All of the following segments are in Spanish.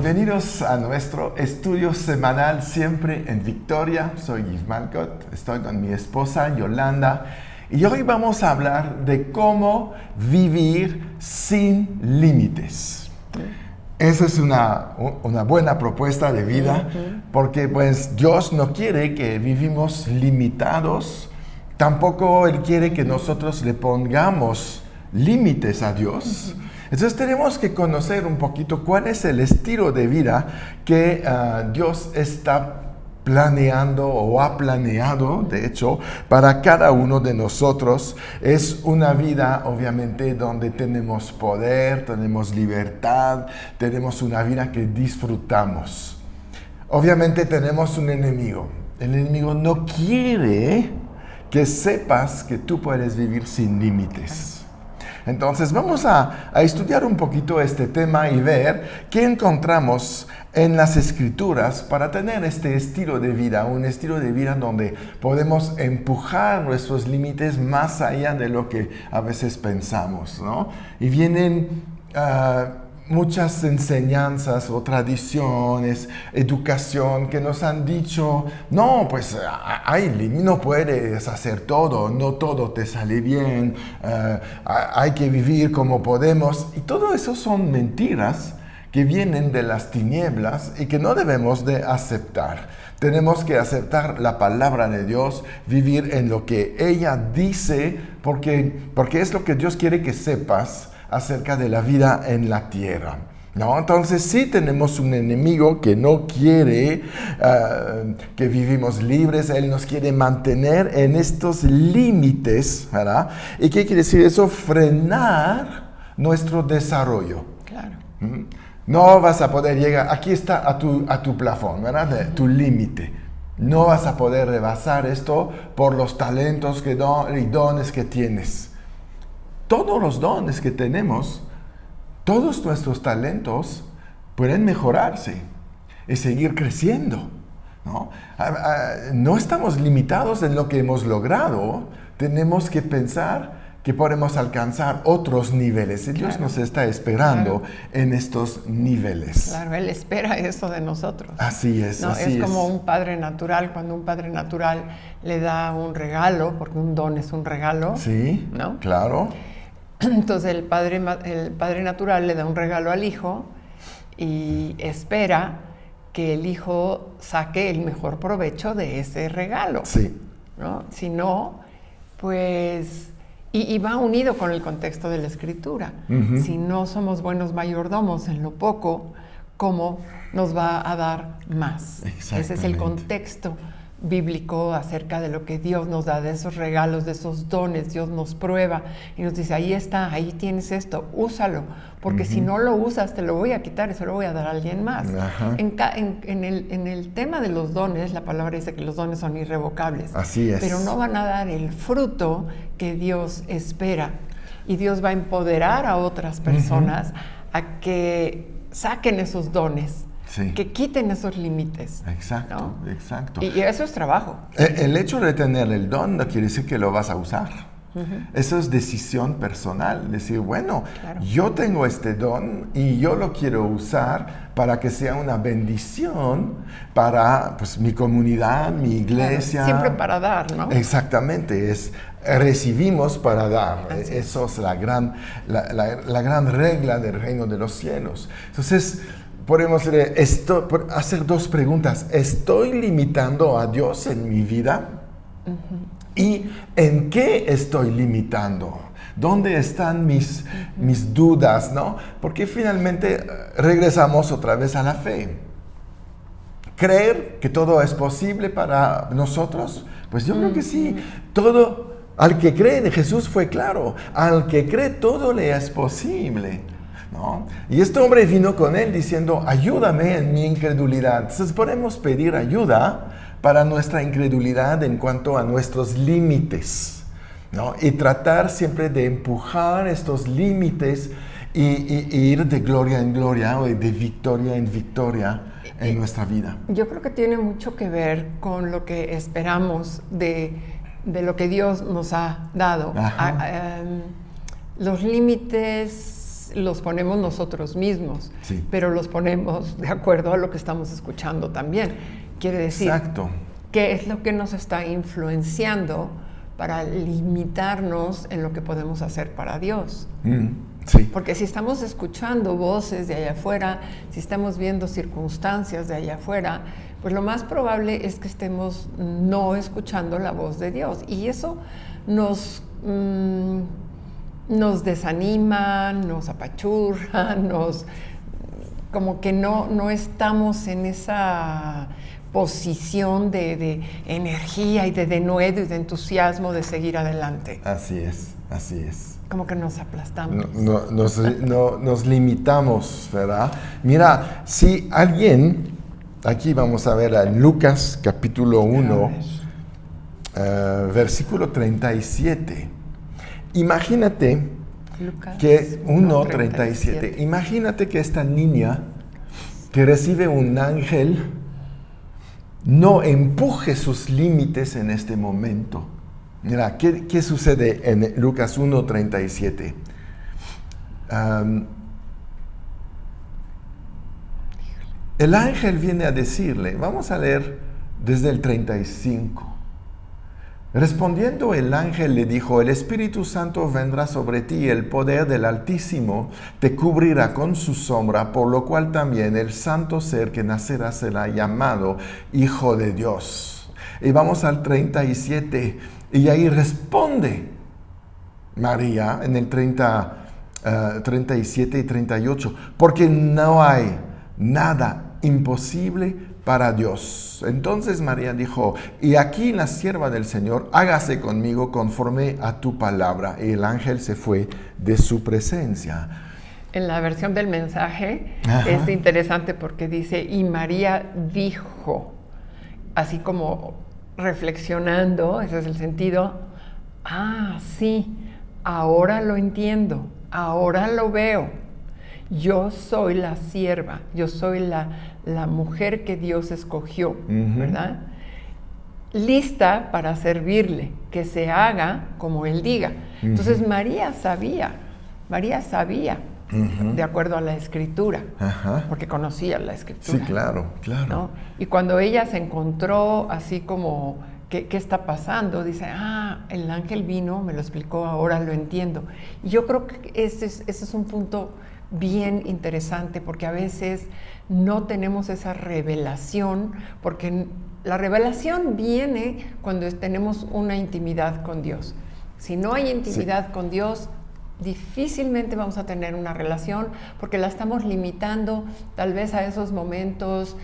Bienvenidos a nuestro estudio semanal siempre en Victoria. Soy Yves Malcott, estoy con mi esposa Yolanda y hoy vamos a hablar de cómo vivir sin límites. Esa es una buena propuesta de vida porque pues Dios no quiere que vivimos limitados, tampoco Él quiere que nosotros le pongamos límites a Dios. Entonces tenemos que conocer un poquito cuál es el estilo de vida que Dios está planeando o ha planeado, de hecho, para cada uno de nosotros. Es una vida, obviamente, donde tenemos poder, tenemos libertad, tenemos una vida que disfrutamos. Obviamente tenemos un enemigo. El enemigo no quiere que sepas que tú puedes vivir sin límites. Entonces vamos a estudiar un poquito este tema y ver qué encontramos en las Escrituras para tener este estilo de vida, un estilo de vida donde podemos empujar nuestros límites más allá de lo que a veces pensamos, ¿no? Y vienen muchas enseñanzas o tradiciones, educación que nos han dicho, no, pues no puedes hacer todo, no todo te sale bien, hay que vivir como podemos. Y todo eso son mentiras que vienen de las tinieblas y que no debemos de aceptar. Tenemos que aceptar la palabra de Dios, vivir en lo que ella dice, porque es lo que Dios quiere que sepas acerca de la vida en la tierra, ¿no? Entonces sí tenemos un enemigo que no quiere que vivimos libres. Él nos quiere mantener en estos límites, ¿verdad? ¿Y qué quiere decir eso? Frenar nuestro desarrollo. Claro. No vas a poder llegar, aquí está a tu plafón, ¿verdad? Tu límite. No vas a poder rebasar esto por los talentos y dones que tienes. Todos los dones que tenemos, todos nuestros talentos pueden mejorarse y seguir creciendo, ¿no? No estamos limitados en lo que hemos logrado. Tenemos que pensar que podemos alcanzar otros niveles. Y Dios nos está esperando en estos niveles. Claro, Él espera eso de nosotros. Así es, ¿no? así es como un padre natural, cuando un padre natural le da un regalo, porque un don es un regalo. Sí, ¿no? Claro. Entonces el padre natural le da un regalo al hijo y espera que el hijo saque el mejor provecho de ese regalo. Sí. ¿no? Si no, pues... Y va unido con el contexto de la Escritura. Si no somos buenos mayordomos en lo poco, ¿cómo nos va a dar más? Ese es el contexto bíblico acerca de lo que Dios nos da, de esos regalos, de esos dones. Dios nos prueba y nos dice, ahí está, ahí tienes esto, úsalo, porque si no lo usas te lo voy a quitar y se lo voy a dar a alguien más. En el tema de los dones, la palabra dice que los dones son irrevocables. Así es. Pero no van a dar el fruto que Dios espera. Y Dios va a empoderar a otras personas a que saquen esos dones. Sí. Que quiten esos límites. Exacto, ¿no? Exacto. Y eso es trabajo. El hecho de tener el don no quiere decir que lo vas a usar. Eso es decisión personal. Decir, bueno, yo tengo este don y yo lo quiero usar para que sea una bendición para pues, mi comunidad, mi iglesia. Siempre para dar, ¿no? Exactamente, recibimos para dar. Eso es la gran regla del reino de los cielos. Entonces, podemos hacer dos preguntas. ¿Estoy limitando a Dios en mi vida? ¿Y en qué estoy limitando? ¿Dónde están mis dudas, no? Porque finalmente regresamos otra vez a la fe. ¿Creer que todo es posible para nosotros? Pues yo creo que sí. Todo, al que cree en Jesús fue claro. Al que cree todo le es posible. ¿No? Y este hombre vino con él diciendo, ayúdame en mi incredulidad. Entonces podemos pedir ayuda para nuestra incredulidad en cuanto a nuestros límites, ¿no? Y tratar siempre de empujar estos límites y ir de gloria en gloria o de victoria en victoria en nuestra vida. Yo creo que tiene mucho que ver con lo que esperamos de lo que Dios nos ha dado. Los límites los ponemos nosotros mismos, Sí. pero los ponemos de acuerdo a lo que estamos escuchando también. Quiere decir, Exacto. ¿qué es lo que nos está influenciando para limitarnos en lo que podemos hacer para Dios? Sí. Porque si estamos escuchando voces de allá afuera, si estamos viendo circunstancias de allá afuera, pues lo más probable es que estemos no escuchando la voz de Dios. Y eso nos desanima, nos apachurra, como que no estamos en esa posición de energía y de denuedo y de entusiasmo de seguir adelante. Así es, así es. Como que nos aplastamos. Nos limitamos, ¿verdad? Mira, si alguien, aquí vamos a ver en Lucas capítulo 1, versículo 37. Imagínate Lucas que 1:37. Imagínate que esta niña que recibe un ángel no empuje sus límites en este momento. Mira, ¿qué sucede en Lucas 1:37? El ángel viene a decirle, vamos a leer desde el 35. Respondiendo el ángel le dijo, el Espíritu Santo vendrá sobre ti y el poder del Altísimo te cubrirá con su sombra, por lo cual también el santo ser que nacerá será llamado Hijo de Dios. Y vamos al 37, y ahí responde María en el 37 y 38, porque no hay nada imposible para Dios. Entonces María dijo, y aquí la sierva del Señor, hágase conmigo conforme a tu palabra. Y el ángel se fue de su presencia. En la versión del mensaje Ajá. es interesante porque dice, y María dijo, así como reflexionando, ese es el sentido, sí, ahora lo entiendo, ahora lo veo. Yo soy la sierva, yo soy la mujer que Dios escogió, ¿verdad? Lista para servirle, que se haga como Él diga. Entonces María sabía, de acuerdo a la Escritura, porque conocía la Escritura. Sí, claro, claro. ¿No? Y cuando ella se encontró así como, ¿qué está pasando? Dice, el ángel vino, me lo explicó, ahora lo entiendo. Y yo creo que ese es un punto bien interesante, porque a veces no tenemos esa revelación, porque la revelación viene cuando tenemos una intimidad con Dios. Si no hay intimidad con Dios, difícilmente vamos a tener una relación, porque la estamos limitando tal vez a esos momentos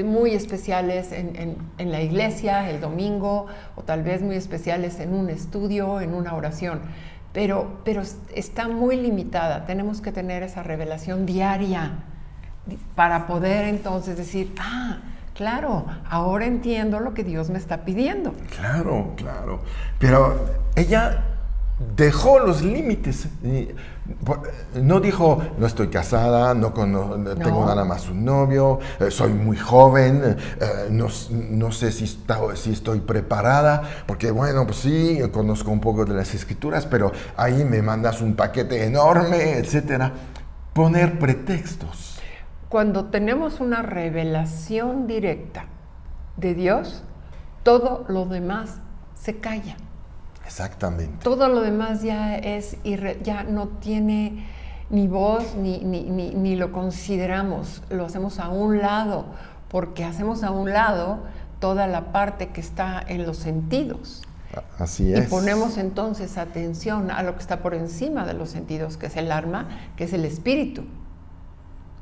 muy especiales en la iglesia, el domingo, o tal vez muy especiales en un estudio, en una oración. Pero está muy limitada. Tenemos que tener esa revelación diaria para poder entonces decir, claro, ahora entiendo lo que Dios me está pidiendo. Claro, claro. Pero ella dejó los límites. No dijo, no estoy casada, no tengo nada más un novio, soy muy joven, no sé si estoy preparada, porque bueno, pues sí, conozco un poco de las Escrituras, pero ahí me mandas un paquete enorme, etcétera. Poner pretextos. Cuando tenemos una revelación directa de Dios, todo lo demás se calla. Exactamente. Todo lo demás ya no tiene ni voz ni lo consideramos, lo hacemos a un lado, porque hacemos a un lado toda la parte que está en los sentidos. Así es. Y ponemos entonces atención a lo que está por encima de los sentidos, que es el alma, que es el espíritu.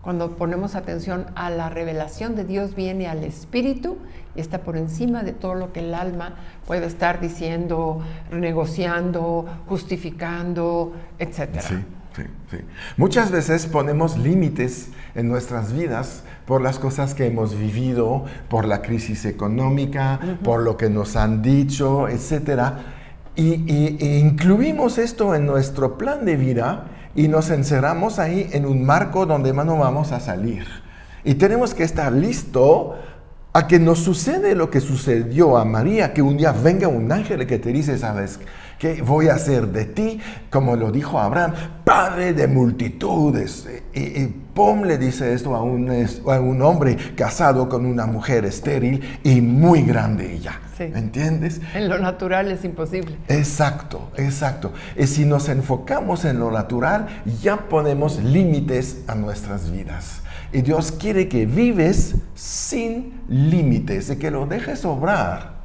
Cuando ponemos atención a la revelación de Dios, viene al espíritu y está por encima de todo lo que el alma puede estar diciendo, negociando, justificando, etc. Sí. Muchas veces ponemos límites en nuestras vidas por las cosas que hemos vivido, por la crisis económica, por lo que nos han dicho, etc. Y incluimos esto en nuestro plan de vida y nos encerramos ahí en un marco donde no vamos a salir. Y tenemos que estar listos a que nos sucede lo que sucedió a María, que un día venga un ángel que te dice, ¿sabes qué? Voy a hacer de ti, como lo dijo Abraham, padre de multitudes. Y pum, le dice esto a un hombre casado con una mujer estéril y muy grande ella. Sí. ¿Entiendes? En lo natural es imposible. Exacto, exacto. Y si nos enfocamos en lo natural, ya ponemos límites a nuestras vidas. Y Dios quiere que vives sin límites, de que lo dejes obrar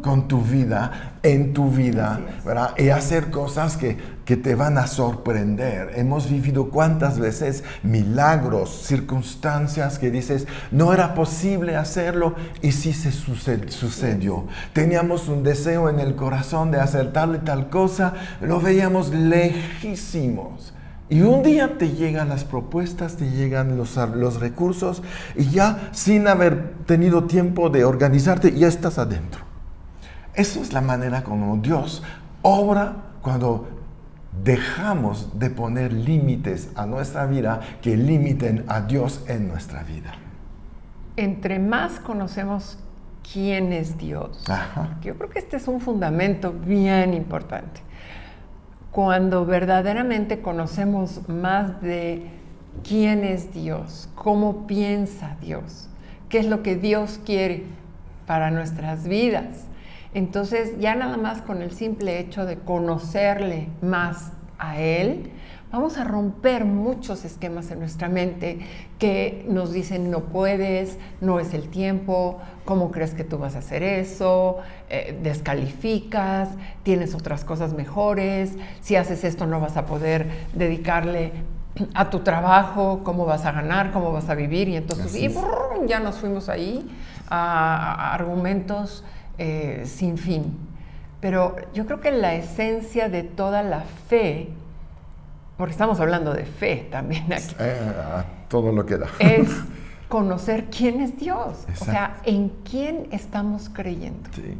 con tu vida, en tu vida, ¿verdad? Y hacer cosas que te van a sorprender. Hemos vivido cuántas veces milagros, circunstancias que dices, no era posible hacerlo y sí se sucedió. Teníamos un deseo en el corazón de hacer tal y tal cosa, lo veíamos lejísimos. Y un día te llegan las propuestas, te llegan los recursos y ya sin haber tenido tiempo de organizarte, ya estás adentro. Esa es la manera como Dios obra cuando dejamos de poner límites a nuestra vida que limiten a Dios en nuestra vida. Entre más conocemos quién es Dios, yo creo que este es un fundamento bien importante. Cuando verdaderamente conocemos más de quién es Dios, cómo piensa Dios, qué es lo que Dios quiere para nuestras vidas, entonces ya nada más con el simple hecho de conocerle más a Él, vamos a romper muchos esquemas en nuestra mente que nos dicen no puedes, no es el tiempo, ¿cómo crees que tú vas a hacer eso? Descalificas, tienes otras cosas mejores, si haces esto no vas a poder dedicarle a tu trabajo, ¿cómo vas a ganar? ¿Cómo vas a vivir? Y entonces ya nos fuimos ahí a argumentos sin fin. Pero yo creo que la esencia de toda la fe, porque estamos hablando de fe también aquí, todo lo que da, es conocer quién es Dios. Exacto. O sea, en quién estamos creyendo. Sí.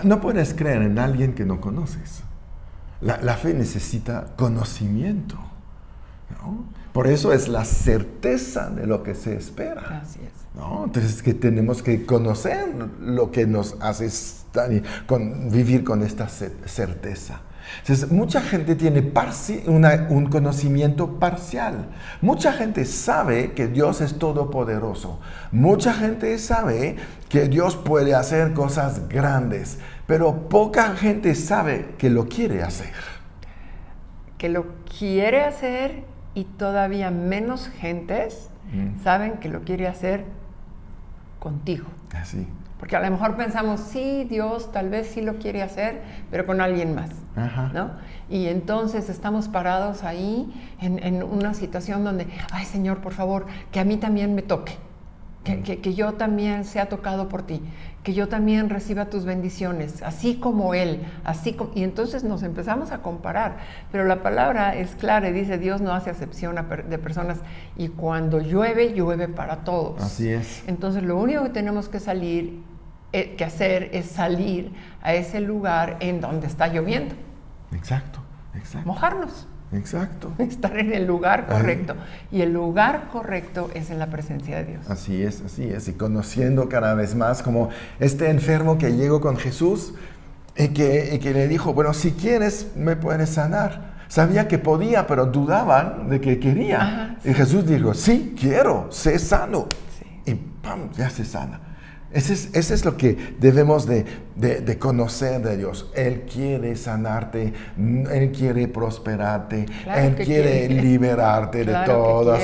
No puedes creer en alguien que no conoces. La fe necesita conocimiento, ¿no? Por eso es la certeza de lo que se espera. Así es. ¿No? Entonces que tenemos que conocer lo que nos hace vivir con esta certeza. Entonces, mucha gente tiene un conocimiento parcial. Mucha gente sabe que Dios es todopoderoso. Mucha gente sabe que Dios puede hacer cosas grandes, pero poca gente sabe que lo quiere hacer. Que lo quiere hacer y todavía menos gentes saben que lo quiere hacer contigo. Así. Porque a lo mejor pensamos, sí, Dios tal vez sí lo quiere hacer, pero con alguien más, ¿no? Y entonces estamos parados ahí en una situación donde, ay, Señor, por favor, que a mí también me toque, que yo también sea tocado por ti, que yo también reciba tus bendiciones, así como Él, y entonces nos empezamos a comparar. Pero la palabra es clara y dice, Dios no hace acepción de personas, y cuando llueve, llueve para todos. Así es. Entonces lo único que tenemos que hacer es salir a ese lugar en donde está lloviendo. Exacto, exacto. Mojarnos. Exacto. Estar en el lugar correcto. Y el lugar correcto es en la presencia de Dios. Así es, así es. Y conociendo cada vez más como este enfermo que llegó con Jesús y que le dijo, bueno, si quieres me puedes sanar. Sabía que podía, pero dudaban de que quería. Ajá, sí. Y Jesús dijo, sí, quiero, sé sano. Sí. Y ¡pam!, ya se sana. Ese es lo que debemos de conocer de Dios. Él quiere sanarte, Él quiere prosperarte, claro Él quiere liberarte de todos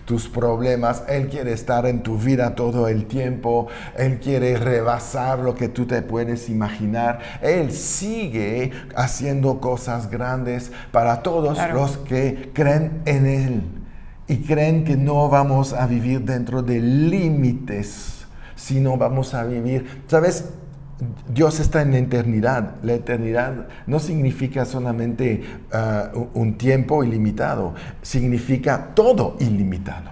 tus problemas, Él quiere estar en tu vida todo el tiempo, Él quiere rebasar lo que tú te puedes imaginar. Él sigue haciendo cosas grandes para todos los que creen en Él y creen que no vamos a vivir dentro de límites, sino vamos a vivir, ¿sabes? Dios está en la eternidad. La eternidad no significa solamente un tiempo ilimitado, significa todo ilimitado.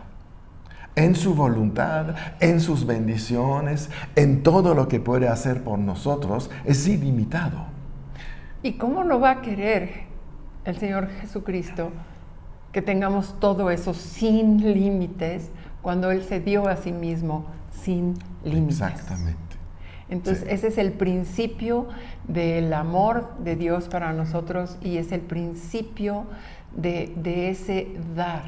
En su voluntad, en sus bendiciones, en todo lo que puede hacer por nosotros, es ilimitado. ¿Y cómo no va a querer el Señor Jesucristo que tengamos todo eso sin límites cuando Él se dio a sí mismo sin límites. Exactamente. Entonces, Sí. ese es el principio del amor de Dios para nosotros y es el principio de ese dar.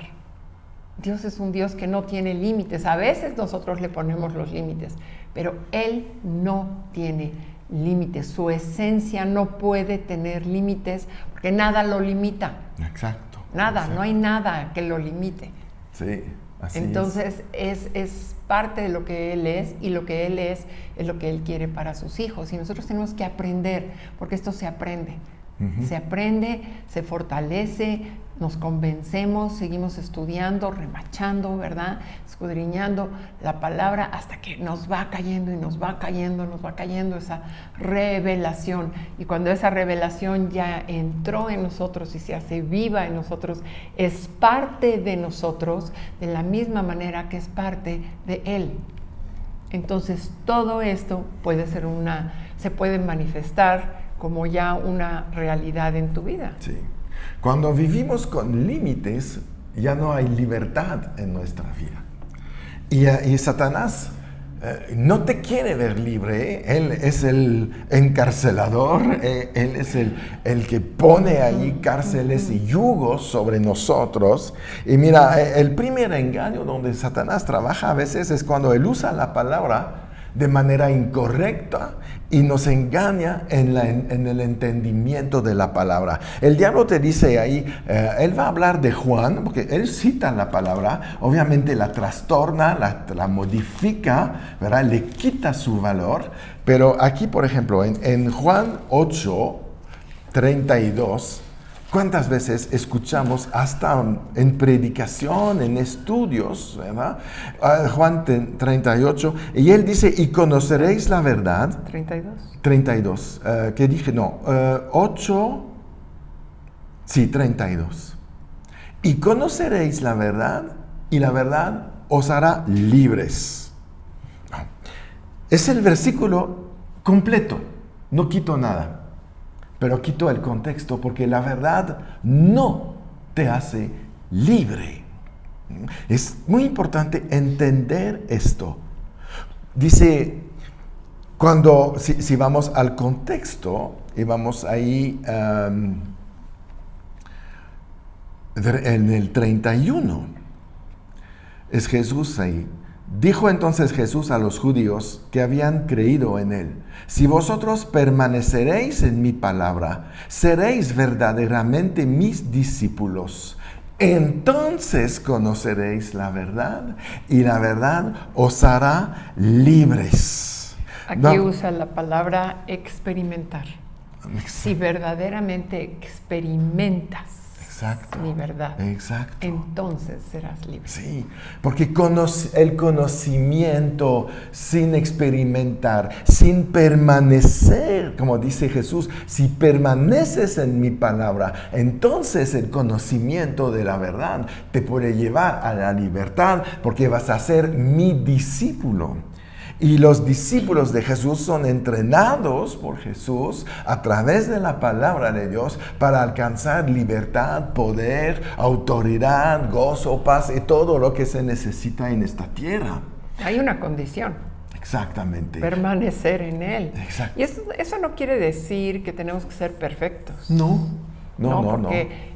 Dios es un Dios que no tiene límites. A veces nosotros le ponemos los límites, pero Él no tiene límites. Su esencia no puede tener límites porque nada lo limita. Exacto. Nada, Exacto. no hay nada que lo limite. Sí, así Entonces es parte de lo que Él es y lo que Él es lo que Él quiere para sus hijos. Y nosotros tenemos que aprender, porque esto se aprende. Se aprende, se fortalece, nos convencemos, seguimos estudiando, remachando, ¿verdad? Escudriñando la palabra hasta que nos va cayendo y nos va cayendo esa revelación. Y cuando esa revelación ya entró en nosotros y se hace viva en nosotros, es parte de nosotros de la misma manera que es parte de Él. Entonces todo esto se puede manifestar como ya una realidad en tu vida. Sí. Cuando vivimos con límites, ya no hay libertad en nuestra vida. Y Satanás no te quiere ver libre, ¿eh? Él es el encarcelador, él es el que pone ahí cárceles y yugos sobre nosotros. Y mira, el primer engaño donde Satanás trabaja a veces es cuando él usa la palabra de manera incorrecta y nos engaña en el entendimiento de la palabra. El diablo te dice ahí, él va a hablar de Juan, porque él cita la palabra, obviamente la trastorna, la modifica, ¿verdad? Le quita su valor, pero aquí, por ejemplo, en Juan 8:32, ¿cuántas veces escuchamos hasta en predicación, en estudios, ¿verdad? Juan 38, y él dice, y conoceréis la verdad. 32. ¿Qué dije? No, 8, sí, 32. Y conoceréis la verdad, y la verdad os hará libres. Es el versículo completo, no quito nada. Pero quito el contexto porque la verdad no te hace libre. Es muy importante entender esto. Dice, si vamos al contexto y vamos ahí en el 31, es Jesús ahí. Dijo entonces Jesús a los judíos que habían creído en él: si vosotros permaneceréis en mi palabra, seréis verdaderamente mis discípulos. Entonces conoceréis la verdad y la verdad os hará libres. Aquí usa la palabra experimentar. Si verdaderamente experimentas mi verdad, entonces serás libre. Sí, porque el conocimiento sin experimentar, sin permanecer, como dice Jesús, si permaneces en mi palabra, entonces el conocimiento de la verdad te puede llevar a la libertad, porque vas a ser mi discípulo. Y los discípulos de Jesús son entrenados por Jesús a través de la palabra de Dios para alcanzar libertad, poder, autoridad, gozo, paz y todo lo que se necesita en esta tierra. Hay una condición. Exactamente. Permanecer en Él. Exacto. Y eso no quiere decir que tenemos que ser perfectos. No. Porque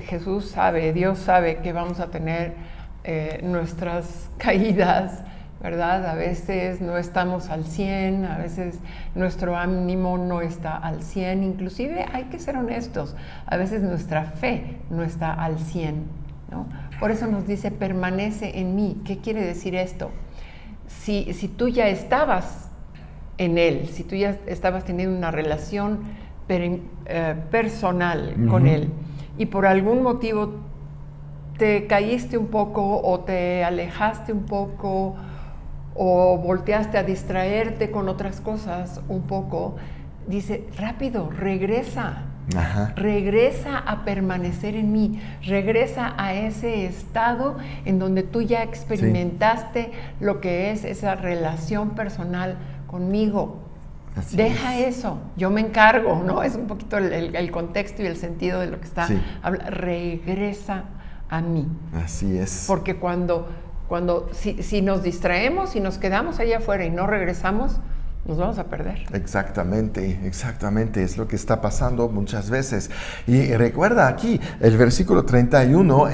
Jesús sabe, Dios sabe que vamos a tener nuestras caídas, ¿verdad? A veces no estamos al 100, a veces nuestro ánimo no está al 100, inclusive hay que ser honestos, a veces nuestra fe no está al 100, ¿no? Por eso nos dice, permanece en mí. ¿Qué quiere decir esto? Si tú ya estabas en Él, si tú ya estabas teniendo una relación personal con Él y por algún motivo te caíste un poco o te alejaste un poco o volteaste a distraerte con otras cosas un poco, dice, rápido, regresa. Regresa a permanecer en mí, regresa a ese estado en donde tú ya experimentaste lo que es esa relación personal conmigo. Deja eso, yo me encargo, ¿no? Es un poquito el contexto y el sentido de lo que está hablando. Regresa a mí. Así es. Porque cuando si nos distraemos y nos quedamos allá afuera y no regresamos, nos vamos a perder. Exactamente, es lo que está pasando muchas veces. Y recuerda aquí, el versículo 31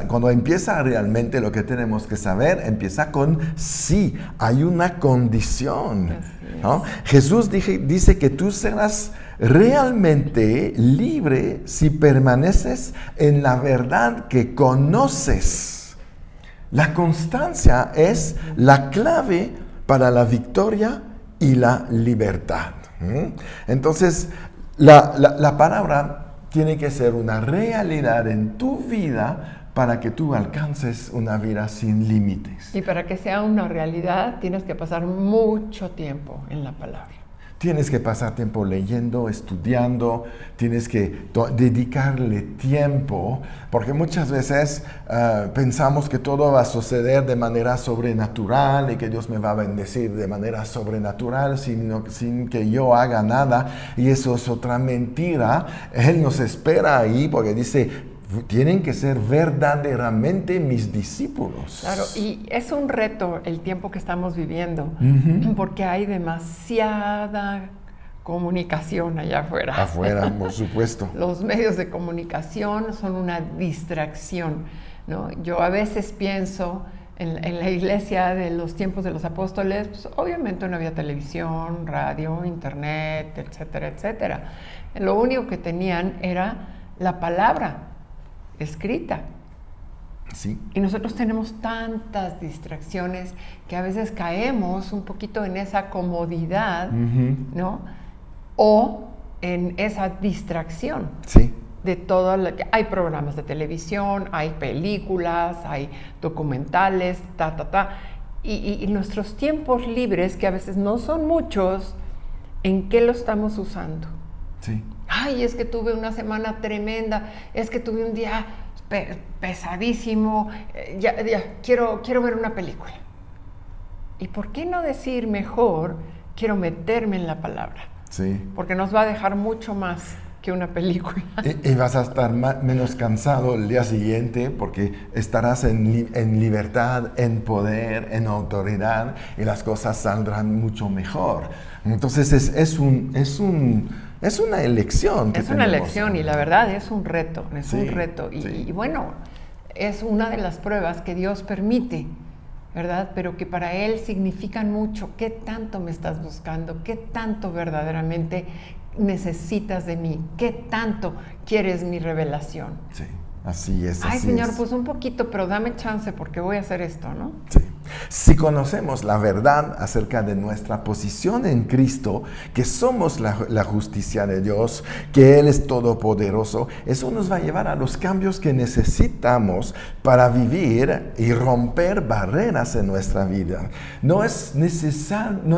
cuando empieza realmente lo que tenemos que saber, empieza con sí, hay una condición, ¿no? Jesús dice que tú serás realmente libre si permaneces en la verdad que conoces. La constancia es la clave para la victoria y la libertad. Entonces, la palabra tiene que ser una realidad en tu vida para que tú alcances una vida sin límites. Y para que sea una realidad, tienes que pasar mucho tiempo en la palabra. Tienes que pasar tiempo leyendo, estudiando, tienes que dedicarle tiempo, porque muchas veces pensamos que todo va a suceder de manera sobrenatural y que Dios me va a bendecir de manera sobrenatural sin que yo haga nada, y eso es otra mentira. Él nos espera ahí porque dice, tienen que ser verdaderamente mis discípulos. Claro, y es un reto el tiempo que estamos viviendo, porque hay demasiada comunicación allá afuera. Afuera, por supuesto. Los medios de comunicación son una distracción, ¿no? Yo a veces pienso en la iglesia de los tiempos de los apóstoles, pues obviamente no había televisión, radio, internet, etcétera, etcétera. Lo único que tenían era la palabra escrita. Sí. Y nosotros tenemos tantas distracciones que a veces caemos un poquito en esa comodidad, ¿no? O en esa distracción. Sí. De todo hay programas de televisión, hay películas, hay documentales, y nuestros tiempos libres, que a veces no son muchos, ¿en qué lo estamos usando? Sí. Ay, es que tuve una semana tremenda, es que tuve un día pesadísimo, ya quiero ver una película. ¿Y por qué no decir mejor, quiero meterme en la palabra? Sí. Porque nos va a dejar mucho más que una película. Y vas a estar menos cansado el día siguiente porque estarás en libertad, en poder, en autoridad, y las cosas saldrán mucho mejor. Entonces es una elección. Es una elección, y la verdad es un reto, Sí. Y bueno, es una de las pruebas que Dios permite, ¿verdad? Pero que para Él significan mucho. ¿Qué tanto me estás buscando? ¿Qué tanto verdaderamente necesitas de mí? ¿Qué tanto quieres mi revelación? Sí, así es. Ay, así Señor, es. pues un poquito, pero dame chance porque voy a hacer esto, ¿no? Sí. Si conocemos la verdad acerca de nuestra posición en Cristo, que somos la justicia de Dios, que Él es todopoderoso, eso nos va a llevar a los cambios que necesitamos para vivir y romper barreras en nuestra vida. No es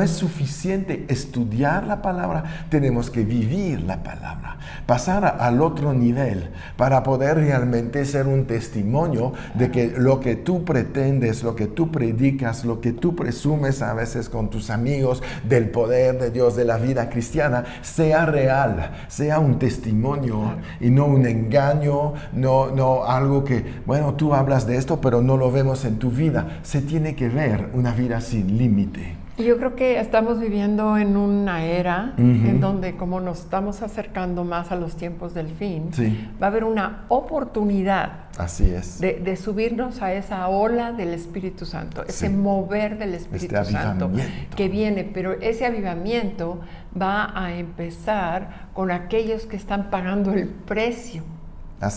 suficiente estudiar la palabra, tenemos que vivir la palabra, pasar al otro nivel para poder realmente ser un testimonio de que lo que tú pretendes, lo que tú predicas, lo que tú presumes a veces con tus amigos del poder de Dios, de la vida cristiana, sea real, sea un testimonio y no un engaño, no algo que, bueno, tú hablas de esto, pero no lo vemos en tu vida. Se tiene que ver una vida sin límite. Y yo creo que estamos viviendo en una era en donde, como nos estamos acercando más a los tiempos del fin, Sí. va a haber una oportunidad Así es. de subirnos a esa ola del Espíritu Santo, ese mover del Espíritu Santo que viene, pero ese avivamiento va a empezar con aquellos que están pagando el precio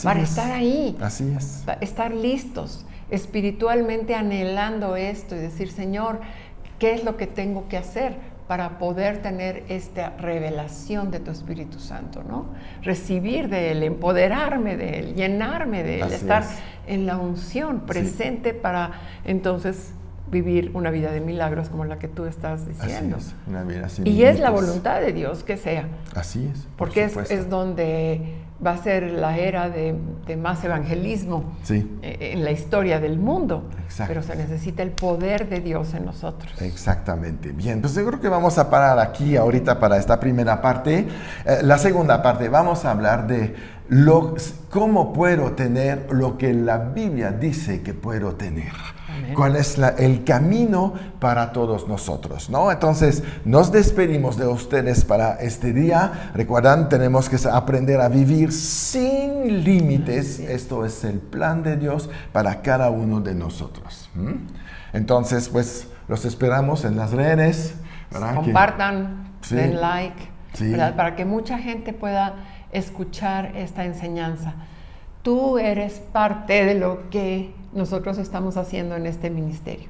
para estar ahí, Así es. para estar listos, espiritualmente anhelando esto y decir, Señor, ¿qué es lo que tengo que hacer para poder tener esta revelación de tu Espíritu Santo, ¿no? Recibir de Él, empoderarme de Él, llenarme de Él, Así estar es. en la unción presente para entonces vivir una vida de milagros como la que tú estás diciendo. Así es. Una vida sin Y es la límites. voluntad de Dios que sea, Así es. por porque supuesto. es donde va a ser la era de más evangelismo Sí. en la historia del mundo. Exacto. Pero se necesita el poder de Dios en nosotros. Exactamente. Bien, pues yo creo que vamos a parar aquí ahorita para esta primera parte. La segunda parte, vamos a hablar de cómo puedo tener lo que la Biblia dice que puedo tener. Amén. cuál es el camino para todos nosotros, ¿no? Entonces, nos despedimos de ustedes para este día. Recuerdan, tenemos que aprender a vivir sin límites. Esto es el plan de Dios para cada uno de nosotros. Entonces, pues, los esperamos en las redes. ¿Verdad? Compartan, Sí. den like, Sí. ¿verdad? Para que mucha gente pueda escuchar esta enseñanza. Tú eres parte de lo que nosotros estamos haciendo en este ministerio.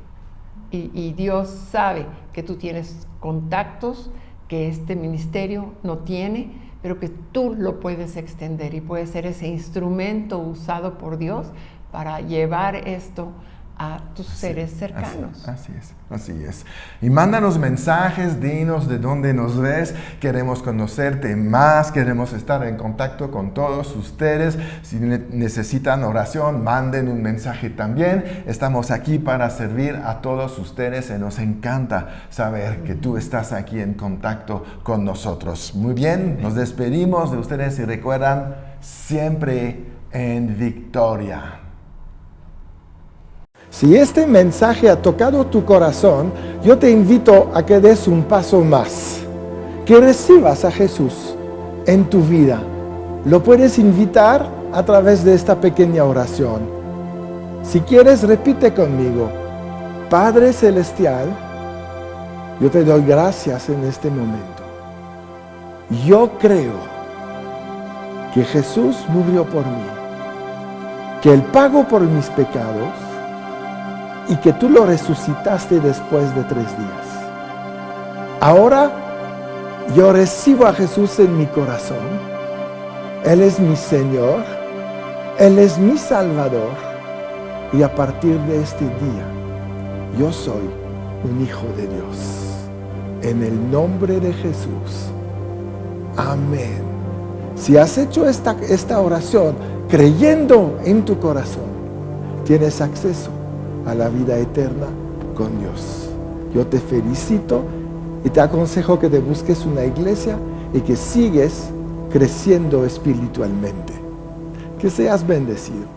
Y Dios sabe que tú tienes contactos que este ministerio no tiene, pero que tú lo puedes extender y puedes ser ese instrumento usado por Dios para llevar esto a tus seres cercanos. Así es. Y mándanos mensajes, dinos de dónde nos ves, queremos conocerte más, queremos estar en contacto con todos ustedes. Si necesitan oración, manden un mensaje también. Estamos aquí para servir a todos ustedes y nos encanta saber que tú estás aquí en contacto con nosotros. Muy bien, nos despedimos de ustedes y recuerdan, siempre en victoria. Si este mensaje ha tocado tu corazón, yo te invito a que des un paso más, que recibas a Jesús en tu vida. Lo puedes invitar a través de esta pequeña oración. Si quieres, repite conmigo: Padre Celestial, yo te doy gracias en este momento. Yo creo que Jesús murió por mí, que Él pagó por mis pecados, y que tú lo resucitaste después de 3 días. Ahora yo recibo a Jesús en mi corazón. Él es mi Señor, Él es mi Salvador, y a partir de este día yo soy un hijo de Dios. En el nombre de Jesús. Amén. Si has hecho esta oración creyendo en tu corazón, tienes acceso a la vida eterna con Dios. Yo te felicito y te aconsejo que te busques una iglesia y que sigues creciendo espiritualmente. Que seas bendecido.